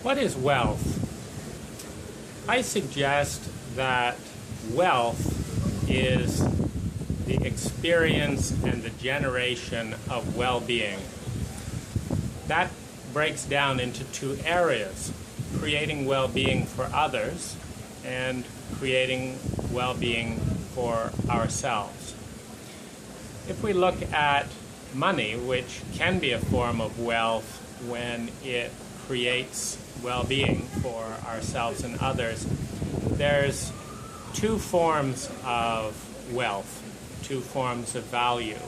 What is wealth? I suggest that wealth is the experience and the generation of well-being. That breaks down into two areas: creating well-being for others and creating well-being for ourselves. If we look at money, which can be a form of wealth when it creates well-being for ourselves and others, there's two forms of wealth, two forms of value.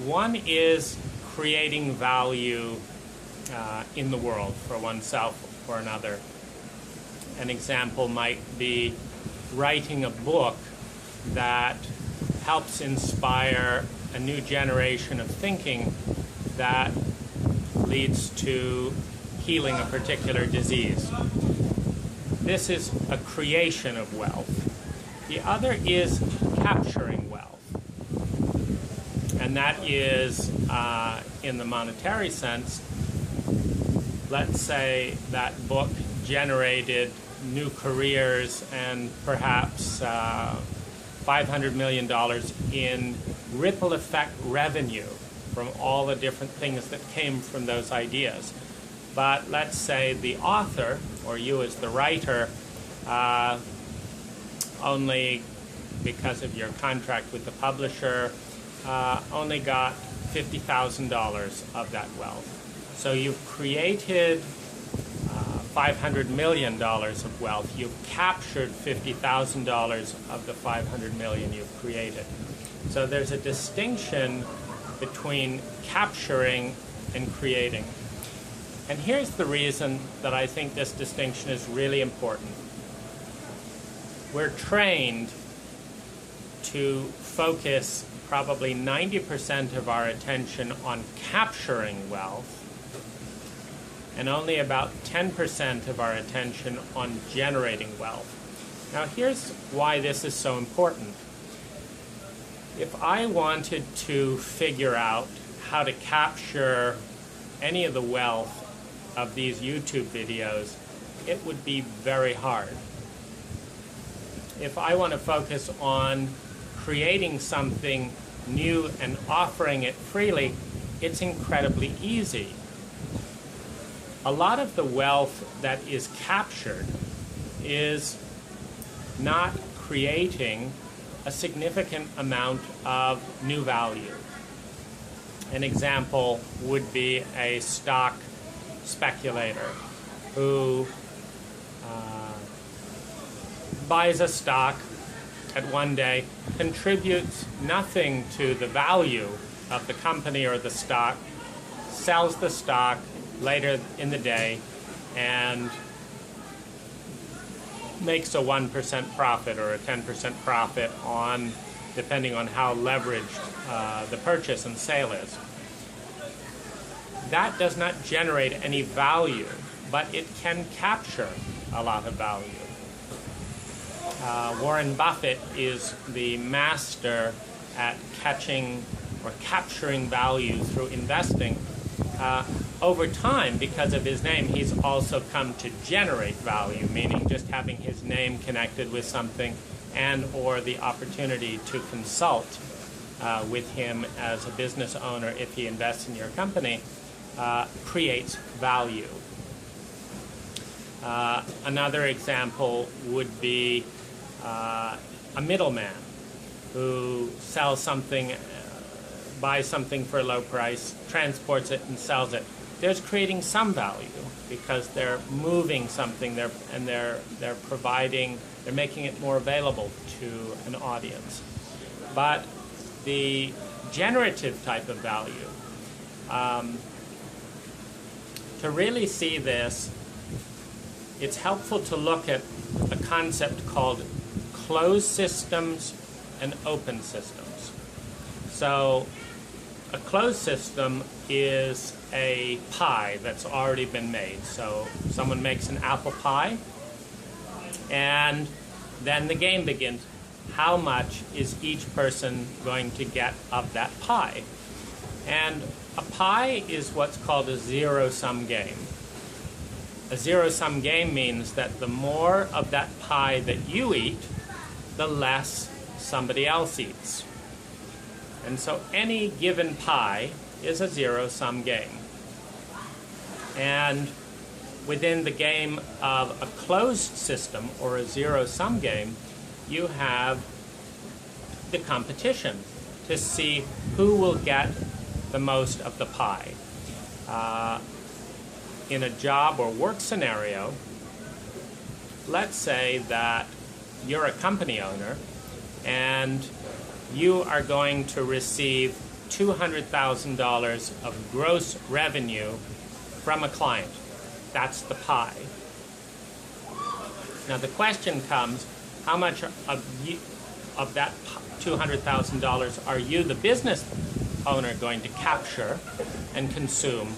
One is creating value in the world for oneself or another. An example might be writing a book that helps inspire a new generation of thinking that leads to healing a particular disease. This is a creation of wealth. The other is capturing wealth. And that is, in the monetary sense, let's say that book generated new careers and perhaps $500 million in ripple effect revenue from all the different things that came from those ideas. But let's say the author, or you as the writer, only because of your contract with the publisher, only got $50,000 of that wealth. So you've created $500 million of wealth. You've captured $50,000 of the $500 million you've created. So there's a distinction between capturing and creating. And here's the reason that I think this distinction is really important. We're trained to focus probably 90% of our attention on capturing wealth and only about 10% of our attention on generating wealth. Now here's why this is so important. If I wanted to figure out how to capture any of the wealth of these YouTube videos, it would be very hard. If I want to focus on creating something new and offering it freely, it's incredibly easy. A lot of the wealth that is captured is not creating a significant amount of new value. An example would be a stock speculator who buys a stock at one day, contributes nothing to the value of the company or the stock, sells the stock later in the day, and makes a 1% profit or a 10% profit on, depending on how leveraged the purchase and sale is. That does not generate any value, but it can capture a lot of value. Warren Buffett is the master at catching or capturing value through investing. Over time, because of his name, he's also come to generate value, meaning just having his name connected with something and or the opportunity to consult with him as a business owner if he invests in your company creates value. Another example would be a middleman who sells something, buys something for a low price, transports it, and sells it. There's creating some value because they're moving something, they're providing, they're making it more available to an audience. But the generative type of value, to really see this, it's helpful to look at a concept called closed systems and open systems. So a closed system is a pie that's already been made. So someone makes an apple pie, and then the game begins. How much is each person going to get of that pie? And a pie is what's called a zero-sum game. a zero-sum game means that the more of that pie that you eat, the less somebody else eats. And so any given pie is a zero-sum game. And within the game of a closed system or a zero-sum game, you have the competition to see who will get the most of the pie. In a job or work scenario, let's say that you're a company owner and you are going to receive $200,000 of gross revenue from a client. That's the pie. Now the question comes, how much of that $200,000 are you, the business owner, going to capture and consume,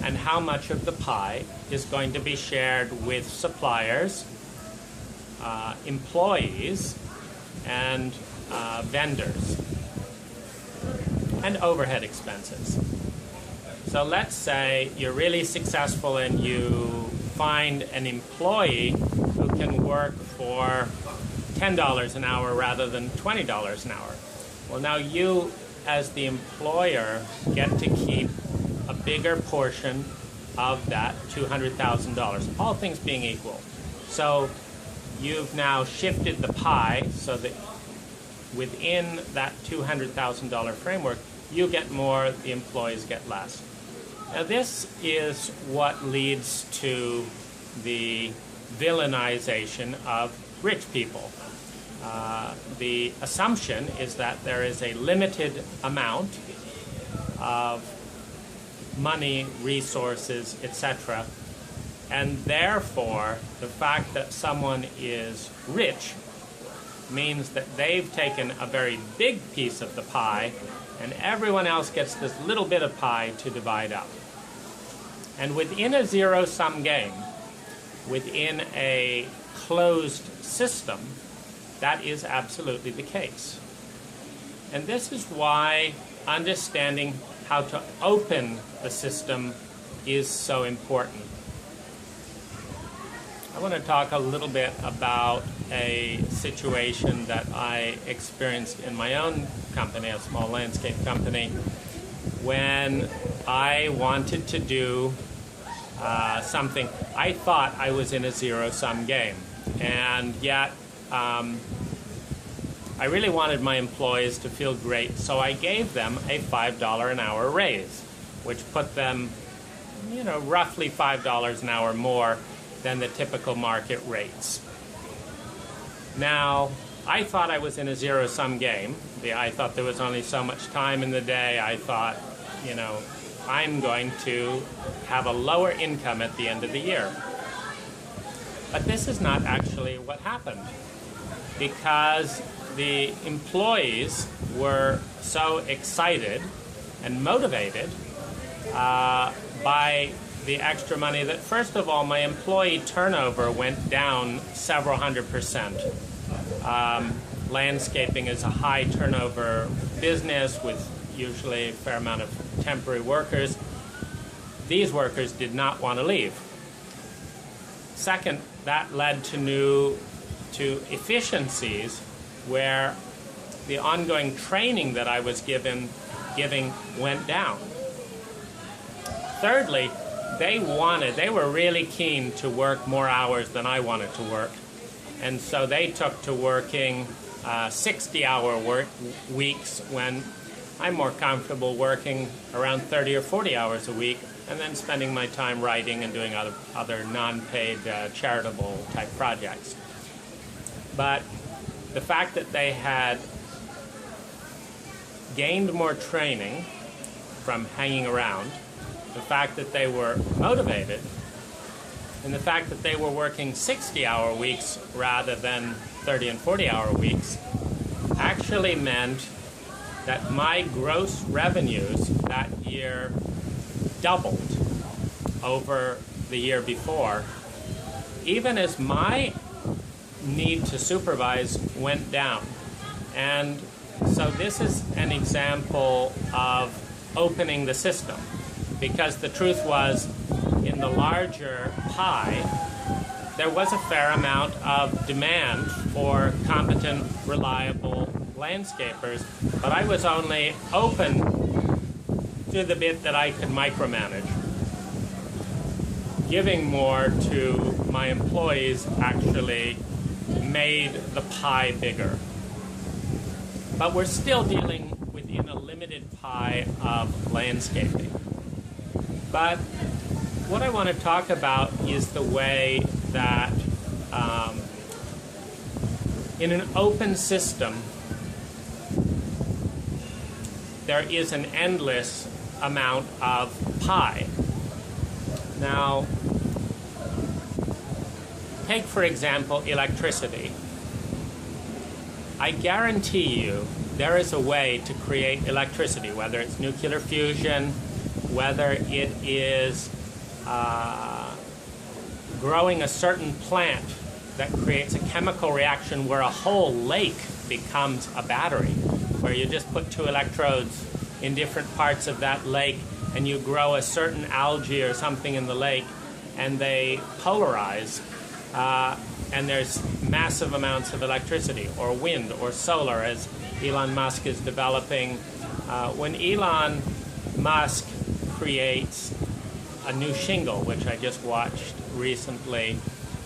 and how much of the pie is going to be shared with suppliers, employees, and vendors, and overhead expenses. So let's say you're really successful and you find an employee who can work for $10 an hour rather than $20 an hour. Well, now you, as the employer, get to keep a bigger portion of that $200,000, all things being equal. So you've now shifted the pie so that within that $200,000 framework, you get more, the employees get less. Now this is what leads to the villainization of rich people. The assumption is that there is a limited amount of money, resources, etc., and therefore the fact that someone is rich means that they've taken a very big piece of the pie and everyone else gets this little bit of pie to divide up. And within a zero-sum game, within a closed system, that is absolutely the case. And this is why understanding how to open the system is so important. I want to talk a little bit about a situation that I experienced in my own company, a small landscape company, when I wanted to do something. I thought I was in a zero-sum game, and yet I really wanted my employees to feel great, so I gave them a $5 an hour raise, which put them, roughly $5 an hour more than the typical market rates. Now, I thought I was in a zero-sum game. I thought there was only so much time in the day. I thought, I'm going to have a lower income at the end of the year. But this is not actually what happened, because the employees were so excited and motivated by the extra money that, first of all, my employee turnover went down several hundred%. Landscaping is a high turnover business with usually a fair amount of temporary workers. These workers did not want to leave. Second, that led to efficiencies where the ongoing training that I was giving went down. Thirdly, they were really keen to work more hours than I wanted to work. And so they took to working 60-hour weeks when I'm more comfortable working around 30 or 40 hours a week and then spending my time writing and doing other non-paid charitable type projects. But the fact that they had gained more training from hanging around, the fact that they were motivated, and the fact that they were working 60-hour weeks rather than 30 and 40-hour weeks actually meant that my gross revenues that year doubled over the year before, even as my need to supervise went down. And so this is an example of opening the system, because the truth was, in the larger pie, there was a fair amount of demand for competent, reliable landscapers, but I was only open to the bit that I could micromanage. Giving more to my employees actually made the pie bigger. But we're still dealing within a limited pie of landscaping. But what I want to talk about is the way that in an open system, there is an endless amount of pie. Now, take for example electricity. I guarantee you there is a way to create electricity, whether it's nuclear fusion, whether it is growing a certain plant that creates a chemical reaction where a whole lake becomes a battery, where you just put two electrodes in different parts of that lake and you grow a certain algae or something in the lake and they polarize and there's massive amounts of electricity, or wind or solar, as Elon Musk is developing. When Elon Musk creates a new shingle, which I just watched recently,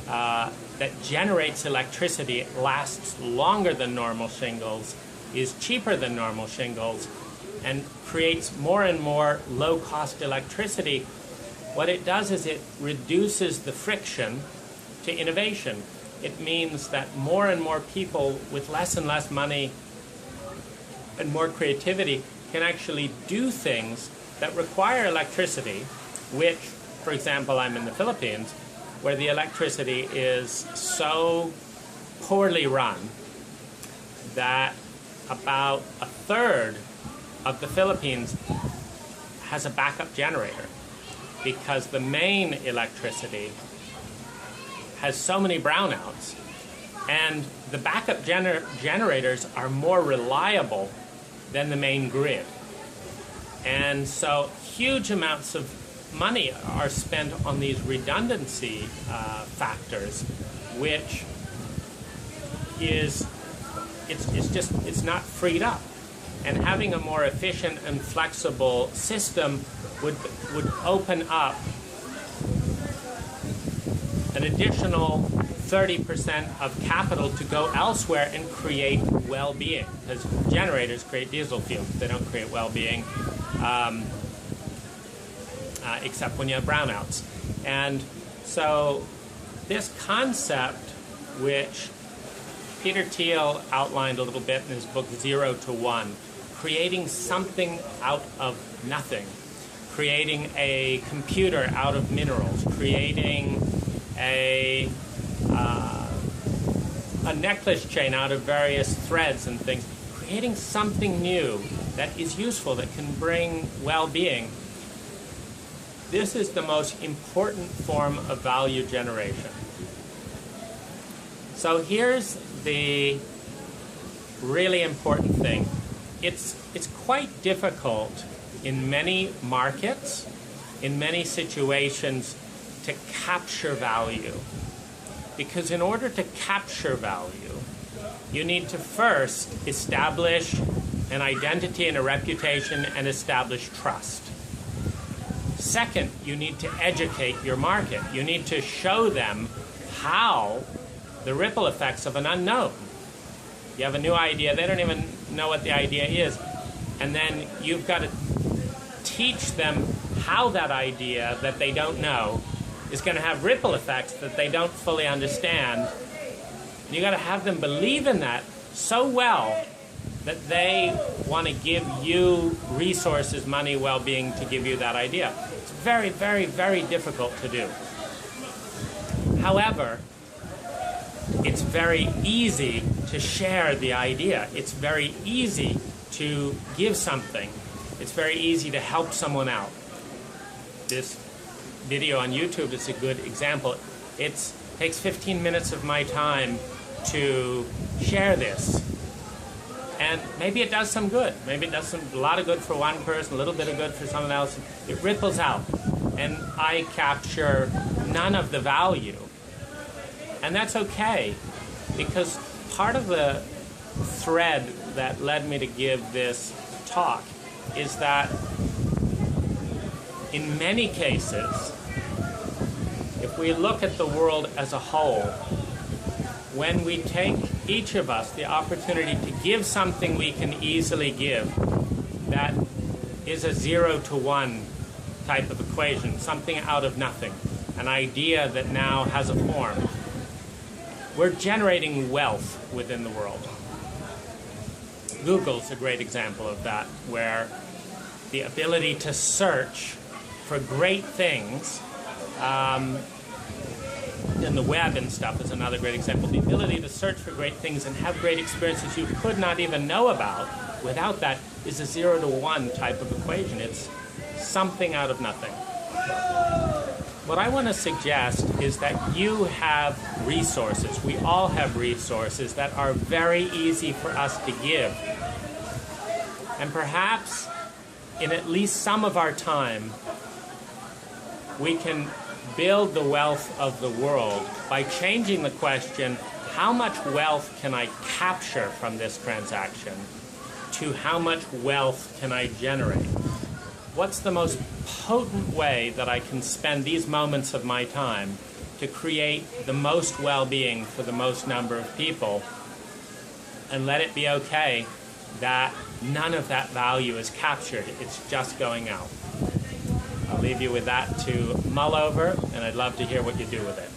that generates electricity, it lasts longer than normal shingles, is cheaper than normal shingles, and creates more and more low-cost electricity. What it does is it reduces the friction to innovation. It means that more and more people with less and less money and more creativity can actually do things that require electricity, which, for example, I'm in the Philippines, where the electricity is so poorly run that about a third of the Philippines has a backup generator, because the main electricity has so many brownouts, and the backup generators are more reliable than the main grid. And so huge amounts of money are spent on these redundancy factors, which is it's not freed up. And having a more efficient and flexible system would open up an additional 30% of capital to go elsewhere and create well-being, because generators create diesel fumes. They don't create well-being, except when you have brownouts. And so this concept, which Peter Thiel outlined a little bit in his book 0 to 1, creating something out of nothing, creating a computer out of minerals, creating a necklace chain out of various threads and things, creating something new that is useful, that can bring well-being. This is the most important form of value generation. So here's the really important thing. It's quite difficult in many markets, in many situations, to capture value. Because in order to capture value, you need to first establish an identity and a reputation and establish trust. Second, you need to educate your market. You need to show them how the ripple effects of an unknown. You have a new idea, they don't even know what the idea is, and then you've got to teach them how that idea that they don't know is going to have ripple effects that they don't fully understand. You got to have them believe in that so well that they want to give you resources, money, well-being to give you that idea. It's very, very, very difficult to do. However, it's very easy to share the idea. It's very easy to give something. It's very easy to help someone out. This video on YouTube is a good example. It takes 15 minutes of my time to share this. And maybe it does some good. Maybe it does a lot of good for one person, a little bit of good for someone else. It ripples out. and I capture none of the value. And that's okay, because part of the thread that led me to give this talk is that in many cases, if we look at the world as a whole, when we take each of us the opportunity to give something we can easily give, that is a 0 to 1 type of equation, something out of nothing, an idea that now has a form, we're generating wealth within the world. Google's a great example of that, where the ability to search for great things, in the web and stuff is another great example. The ability to search for great things and have great experiences you could not even know about without that is a 0 to 1 type of equation. It's something out of nothing. What I want to suggest is that you have resources. We all have resources that are very easy for us to give. And perhaps in at least some of our time, we can build the wealth of the world by changing the question, how much wealth can I capture from this transaction, to how much wealth can I generate? What's the most potent way that I can spend these moments of my time to create the most well-being for the most number of people, and let it be okay that none of that value is captured, it's just going out. I'll leave you with that to mull over, and I'd love to hear what you do with it.